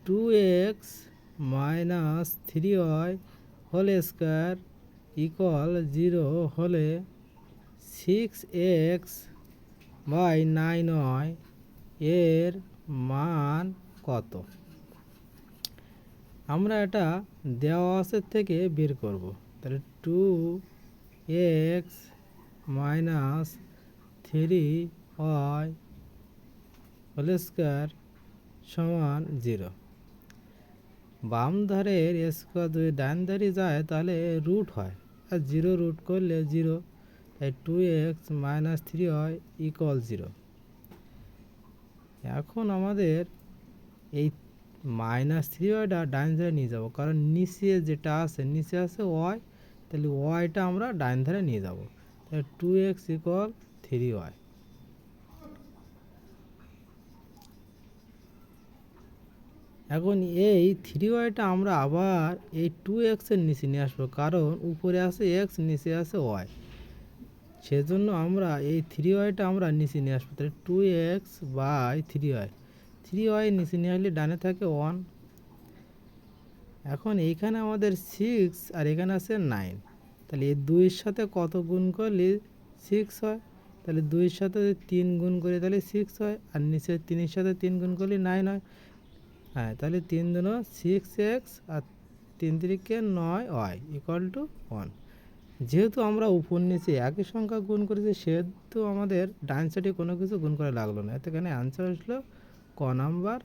2x minus 3y whole square equal 0 হলে 6x by 9y এর মান কত? আমরা এটা দেওয়া আছে থেকে বের করব। তাহলে 2x minus 3y whole square সমান 0। বাম ধারের স্কোয়ার যদি ডান ধারে যায় তাহলে রুট হয়, আর 0 রুট করলে 0, তাই 2x মাইনাস 3y ইকুয়াল 0। এখন আমাদের এই মাইনাস 3yটা ডান ধারে নিয়ে যাব, কারণ নিচে যেটা আছে নিচে আছে y, তাহলে yটা আমরা ডান ধারে নিয়ে যাব। তাহলে 2x ইকুয়াল 3y। এখন এই 3yটা আমরা আবার এই 2x এর নিচে নিয়ে আসবো, কারণ উপরে আছে x, নিচে আছে y, সেজন্য আমরা এই 3yটা আমরা নিচে নিয়ে আসবো। তাহলে 2x বাই 3y, 3y নিচে নিয়ে আসলে ডানে থাকে 1। এখন এইখানে আমাদের 6 আর এখানে আছে 9, তাহলে এই 2-এর সাথে কত গুণ করলে 6 হয়? তাহলে 2-এর সাথে 3 গুণ করে তাহলে 6 হয়, আর নিচে 3-এর সাথে 3 গুণ করলে 9 হয়। হ্যাঁ, তাহলে 3 দুনো 6x R 3 তিরিকে 9y equal to 1। যেহেতু আমরা উপর নিচে একই সংখ্যা গুণ করেছি, সেহেতু আমাদের ডান সাইডে কোনো কিছু গুণ করা লাগলো না। এতে এখানে অ্যান্সার আসলো ক নাম্বার